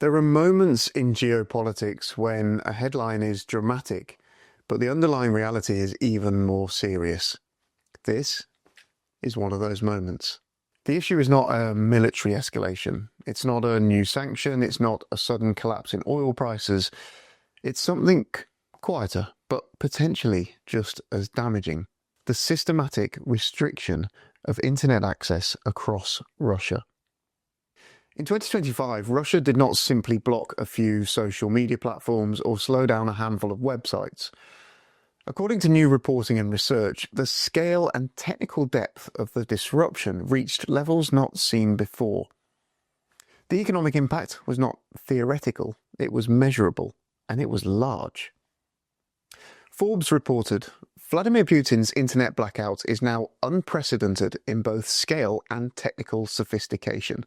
There are moments in geopolitics when a headline is dramatic, but the underlying reality is even more serious. This is one of those moments. The issue is not a military escalation. It's not a new sanction. It's not a sudden collapse in oil prices. It's something quieter, but potentially just as damaging. The systematic restriction of internet access across Russia. In 2025, Russia did not simply block a few social media platforms or slow down a handful of websites. According to new reporting and research, the scale and technical depth of the disruption reached levels not seen before. The economic impact was not theoretical, it was measurable, and it was large. Forbes reported, Vladimir Putin's internet blackout is now unprecedented in both scale and technical sophistication.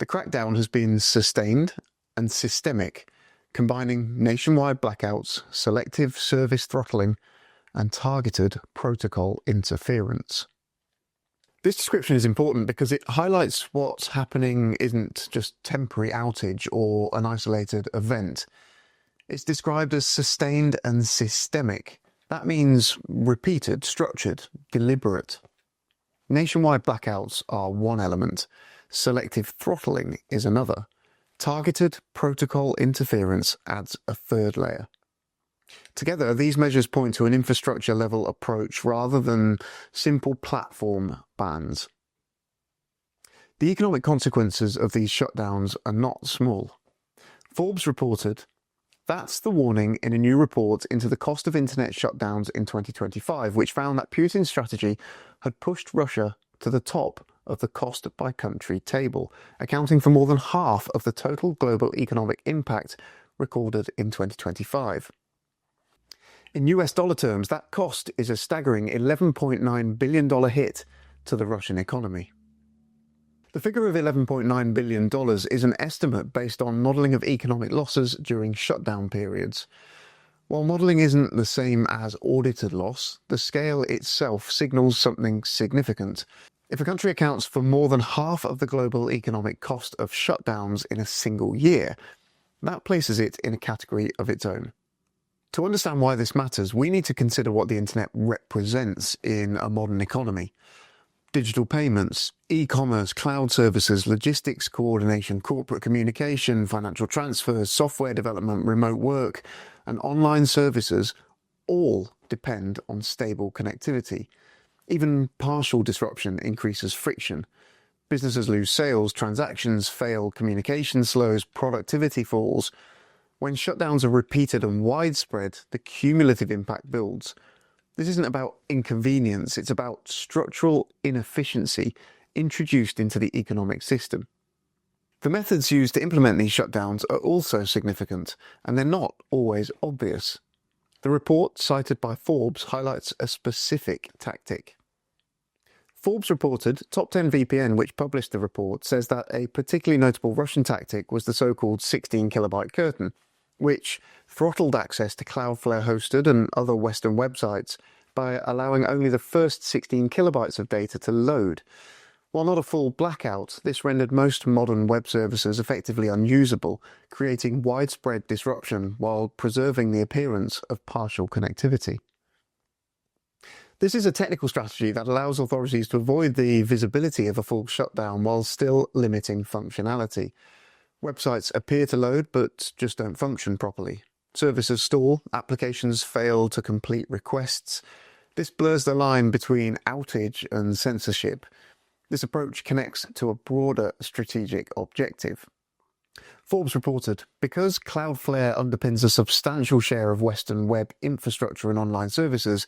The crackdown has been sustained and systemic, combining nationwide blackouts, selective service throttling, and targeted protocol interference. This description is important because it highlights what's happening isn't just temporary outage or an isolated event. It's described as sustained and systemic. That means repeated, structured, deliberate. Nationwide blackouts are one element. Selective throttling is another. Targeted protocol interference adds a third layer. Together, these measures point to an infrastructure-level approach rather than simple platform bans. The economic consequences of these shutdowns are not small. Forbes reported, that's the warning in a new report into the cost of internet shutdowns in 2025, which found that Putin's strategy had pushed Russia to the top of the cost-by-country table, accounting for more than half of the total global economic impact recorded in 2025. In US dollar terms, that cost is a staggering $11.9 billion hit to the Russian economy. The figure of $11.9 billion is an estimate based on modelling of economic losses during shutdown periods. While modelling isn't the same as audited loss, the scale itself signals something significant. If a country accounts for more than half of the global economic cost of shutdowns in a single year, that places it in a category of its own. To understand why this matters, we need to consider what the internet represents in a modern economy. Digital payments, e-commerce, cloud services, logistics coordination, corporate communication, financial transfers, software development, remote work, and online services all depend on stable connectivity. Even partial disruption increases friction. Businesses lose sales, transactions fail, communication slows, productivity falls. When shutdowns are repeated and widespread, the cumulative impact builds. This isn't about inconvenience, it's about structural inefficiency introduced into the economic system. The methods used to implement these shutdowns are also significant, and they're not always obvious. The report cited by Forbes highlights a specific tactic. Forbes reported Top 10 VPN, which published the report, says that a particularly notable Russian tactic was the so-called 16 kilobyte curtain, which throttled access to Cloudflare-hosted and other Western websites by allowing only the first 16 kilobytes of data to load. While not a full blackout, this rendered most modern web services effectively unusable, creating widespread disruption while preserving the appearance of partial connectivity. This is a technical strategy that allows authorities to avoid the visibility of a full shutdown while still limiting functionality. Websites appear to load but just don't function properly. Services stall, applications fail to complete requests. This blurs the line between outage and censorship. This approach connects to a broader strategic objective. Forbes reported, because Cloudflare underpins a substantial share of Western web infrastructure and online services,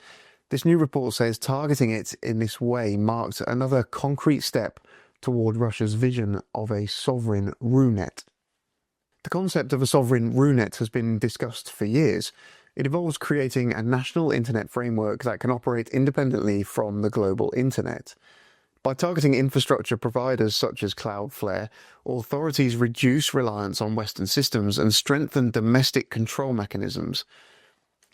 this new report says targeting it in this way marked another concrete step toward Russia's vision of a sovereign RUNET. The concept of a sovereign RUNET has been discussed for years. It involves creating a national internet framework that can operate independently from the global internet. By targeting infrastructure providers such as Cloudflare, authorities reduce reliance on Western systems and strengthen domestic control mechanisms.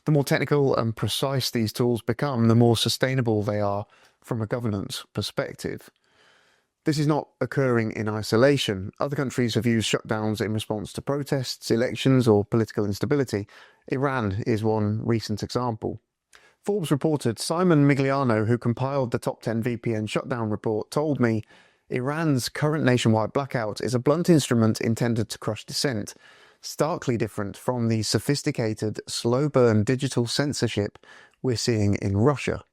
The more technical and precise these tools become, the more sustainable they are from a governance perspective. This is not occurring in isolation. Other countries have used shutdowns in response to protests, elections, or political instability. Iran is one recent example. Forbes reported Simon Migliano, who compiled the top 10 VPN shutdown report, told me Iran's current nationwide blackout is a blunt instrument intended to crush dissent, starkly different from the sophisticated, slow-burn digital censorship we're seeing in Russia.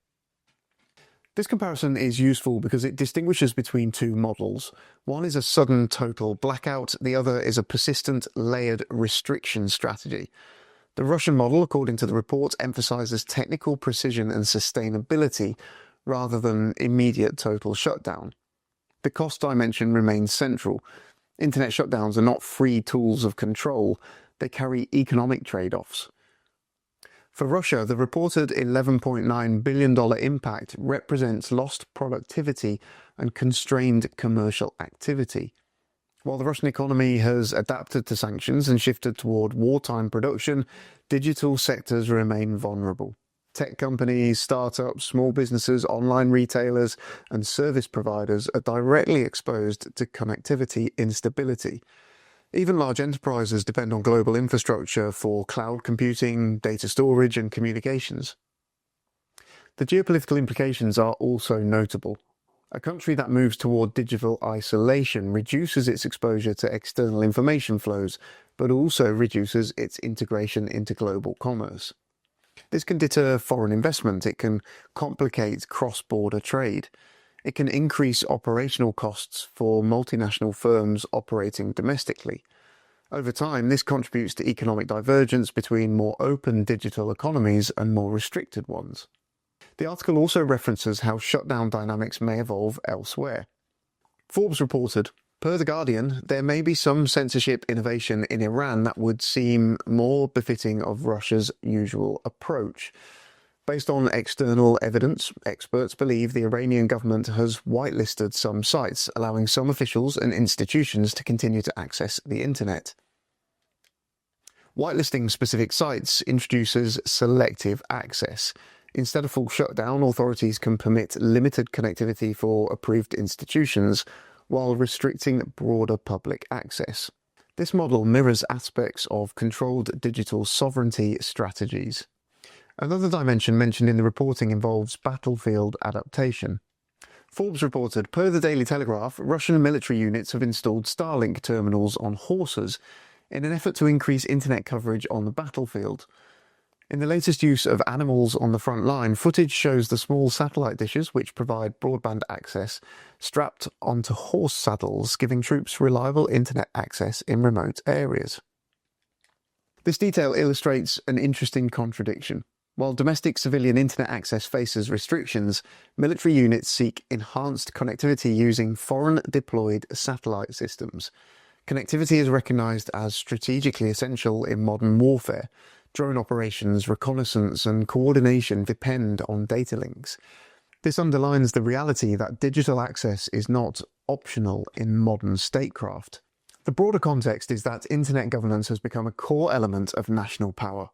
This comparison is useful because it distinguishes between two models. One is a sudden total blackout, the other is a persistent layered restriction strategy. The Russian model, according to the report, emphasizes technical precision and sustainability rather than immediate total shutdown. The cost dimension remains central. Internet shutdowns are not free tools of control, they carry economic trade-offs. For Russia, the reported $11.9 billion impact represents lost productivity and constrained commercial activity. While the Russian economy has adapted to sanctions and shifted toward wartime production, digital sectors remain vulnerable. Tech companies, startups, small businesses, online retailers, and service providers are directly exposed to connectivity instability. Even large enterprises depend on global infrastructure for cloud computing, data storage, and communications. The geopolitical implications are also notable. A country that moves toward digital isolation reduces its exposure to external information flows, but also reduces its integration into global commerce. This can deter foreign investment, it can complicate cross-border trade, it can increase operational costs for multinational firms operating domestically. Over time, this contributes to economic divergence between more open digital economies and more restricted ones. The article also references how shutdown dynamics may evolve elsewhere. Forbes reported, per The Guardian, there may be some censorship innovation in Iran that would seem more befitting of Russia's usual approach. Based on external evidence, experts believe the Iranian government has whitelisted some sites, allowing some officials and institutions to continue to access the internet. Whitelisting specific sites introduces selective access. Instead of full shutdown, authorities can permit limited connectivity for approved institutions while restricting broader public access. This model mirrors aspects of controlled digital sovereignty strategies. Another dimension mentioned in the reporting involves battlefield adaptation. Forbes reported, per the Daily Telegraph, Russian military units have installed Starlink terminals on horses in an effort to increase internet coverage on the battlefield. In the latest use of animals on the front line, footage shows the small satellite dishes, which provide broadband access, strapped onto horse saddles, giving troops reliable internet access in remote areas. This detail illustrates an interesting contradiction. While domestic civilian internet access faces restrictions, military units seek enhanced connectivity using foreign-deployed satellite systems. Connectivity is recognized as strategically essential in modern warfare. Drone operations, reconnaissance, and coordination depend on data links. This underlines the reality that digital access is not optional in modern statecraft. The broader context is that internet governance has become a core element of national power.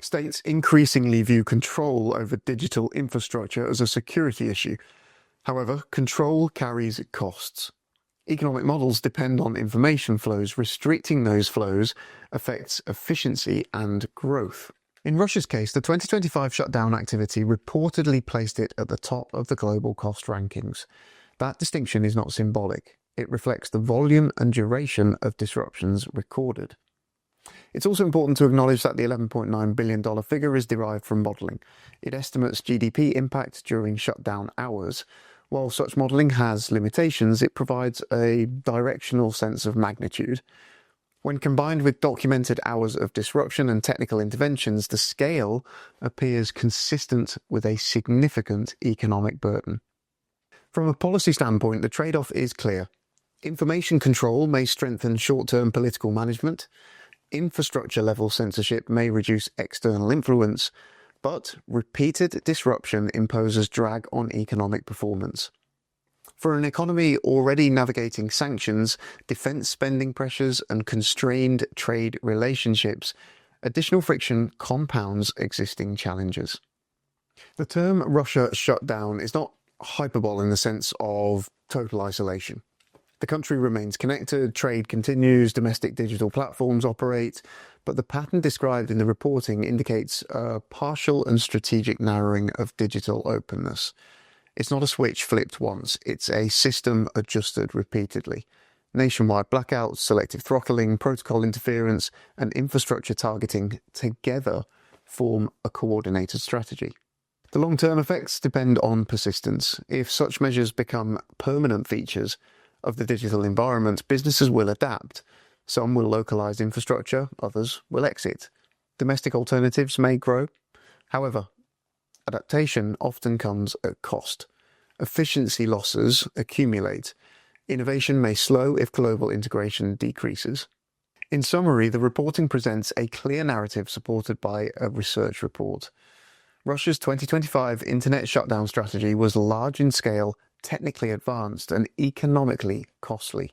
States increasingly view control over digital infrastructure as a security issue. However, control carries costs. Economic models depend on information flows. Restricting those flows affects efficiency and growth. In Russia's case, the 2025 shutdown activity reportedly placed it at the top of the global cost rankings. That distinction is not symbolic. It reflects the volume and duration of disruptions recorded. It's also important to acknowledge that the $11.9 billion figure is derived from modelling. It estimates GDP impact during shutdown hours. While such modelling has limitations, it provides a directional sense of magnitude. When combined with documented hours of disruption and technical interventions, the scale appears consistent with a significant economic burden. From a policy standpoint, the trade-off is clear. Information control may strengthen short-term political management. Infrastructure-level censorship may reduce external influence, but repeated disruption imposes drag on economic performance. For an economy already navigating sanctions, defense spending pressures, and constrained trade relationships, additional friction compounds existing challenges. The term Russia shut down is not hyperbole in the sense of total isolation. The country remains connected, trade continues, domestic digital platforms operate, but the pattern described in the reporting indicates a partial and strategic narrowing of digital openness. It's not a switch flipped once, it's a system adjusted repeatedly. Nationwide blackouts, selective throttling, protocol interference, and infrastructure targeting together form a coordinated strategy. The long-term effects depend on persistence. If such measures become permanent features of the digital environment, businesses will adapt. Some will localize infrastructure, others will exit. Domestic alternatives may grow. However, adaptation often comes at cost. Efficiency losses accumulate. Innovation may slow if global integration decreases. In summary, the reporting presents a clear narrative supported by a research report. Russia's 2025 internet shutdown strategy was large in scale, technically advanced, and economically costly.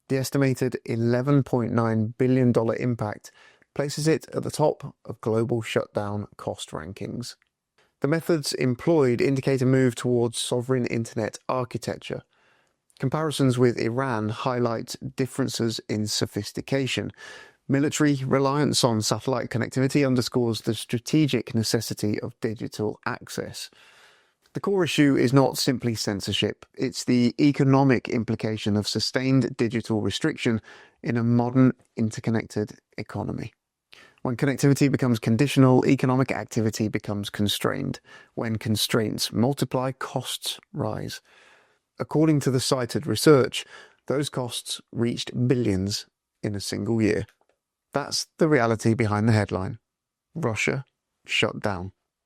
The estimated $11.9 billion impact places it at the top of global shutdown cost rankings. The methods employed indicate a move towards sovereign internet architecture. Comparisons with Iran highlight differences in sophistication. Military reliance on satellite connectivity underscores the strategic necessity of digital access. The core issue is not simply censorship, it's the economic implication of sustained digital restriction in a modern interconnected economy. When connectivity becomes conditional, economic activity becomes constrained. When constraints multiply, costs rise. According to the cited research, those costs reached billions in a single year. That's the reality behind the headline. Russia shut down.